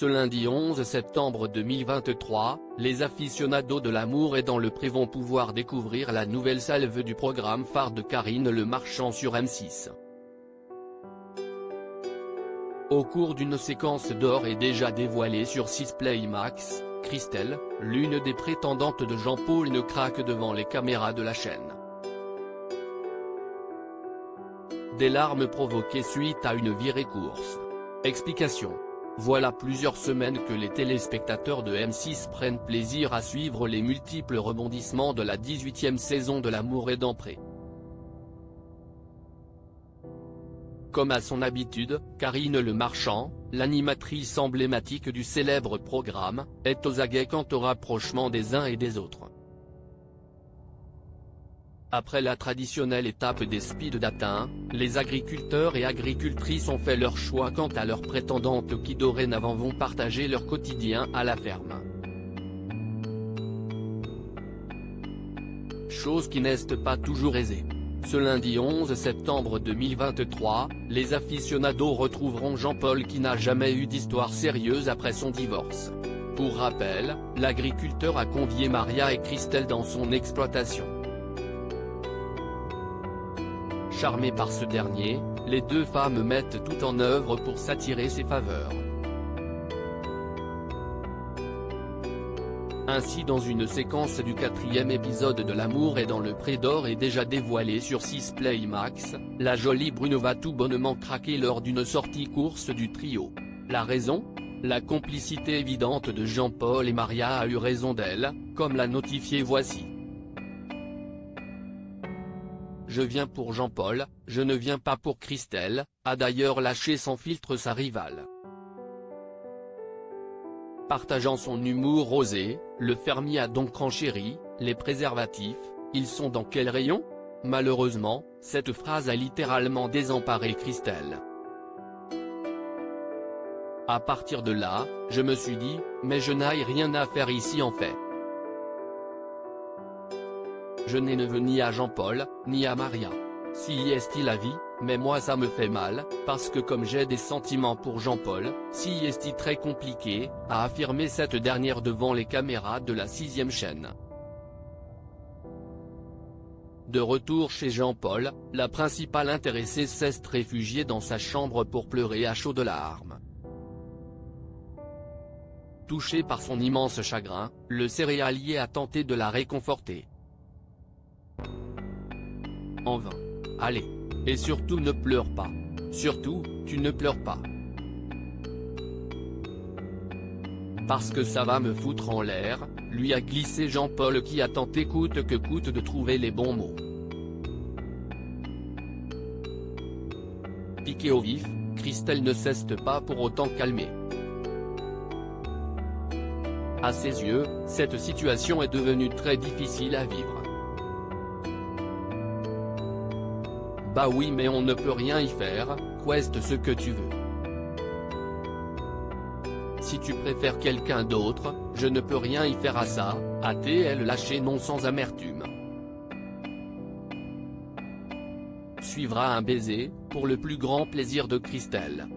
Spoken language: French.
Ce lundi 11 septembre 2023, les aficionados de l'amour et dans le pré vont pouvoir découvrir la nouvelle salve du programme phare de Karine Le Marchand sur M6. Au cours d'une séquence d'or et déjà dévoilée sur 6 Play Max, Christelle, l'une des prétendantes de Jean-Paul, ne craque devant les caméras de la chaîne. Des larmes provoquées suite à une virée course. Explication. Voilà plusieurs semaines que les téléspectateurs de M6 prennent plaisir à suivre les multiples rebondissements de la 18e saison de L'amour est dans pré. Comme à son habitude, Karine Le Marchand, l'animatrice emblématique du célèbre programme, est aux aguets quant au rapprochement des uns et des autres. Après la traditionnelle étape des speed dating, les agriculteurs et agricultrices ont fait leur choix quant à leurs prétendantes qui dorénavant vont partager leur quotidien à la ferme. Chose qui n'est pas toujours aisée. Ce lundi 11 septembre 2023, les aficionados retrouveront Jean-Paul qui n'a jamais eu d'histoire sérieuse après son divorce. Pour rappel, l'agriculteur a convié Maria et Christelle dans son exploitation. Charmés par ce dernier, les deux femmes mettent tout en œuvre pour s'attirer ses faveurs. Ainsi, dans une séquence du 4e épisode de L'amour est dans le pré d'or et déjà dévoilée sur 6 Play Max, la jolie Bruno va tout bonnement craquer lors d'une sortie course du trio. La raison ? La complicité évidente de Jean-Paul et Maria a eu raison d'elle, comme l'a notifié Voici. Je viens pour Jean-Paul, je ne viens pas pour Christelle, a d'ailleurs lâché sans filtre sa rivale. Partageant son humour osé, le fermier a donc renchéri, les préservatifs, ils sont dans quel rayon ? Malheureusement, cette phrase a littéralement désemparé Christelle. À partir de là, je me suis dit, mais je n'ai rien à faire ici en fait. Je n'ai neveu ni à Jean-Paul, ni à Maria. Si est-il la vie, mais moi ça me fait mal, parce que comme j'ai des sentiments pour Jean-Paul, si est-il très compliqué, a affirmé cette dernière devant les caméras de la 6e chaîne. De retour chez Jean-Paul, la principale intéressée s'est réfugiée dans sa chambre pour pleurer à chaudes larmes. Touché par son immense chagrin, le céréalier a tenté de la réconforter. En vain. Allez. Et surtout ne pleure pas. Surtout, tu ne pleures pas. Parce que ça va me foutre en l'air, lui a glissé Jean-Paul qui a tenté coûte que coûte de trouver les bons mots. Piquée au vif, Christelle ne s'est pas pour autant calmée. À ses yeux, cette situation est devenue très difficile à vivre. Bah oui, mais on ne peut rien y faire, quest ce que tu veux. Si tu préfères quelqu'un d'autre, je ne peux rien y faire à ça, a-t-elle lâché non sans amertume. Suivra un baiser, pour le plus grand plaisir de Christelle.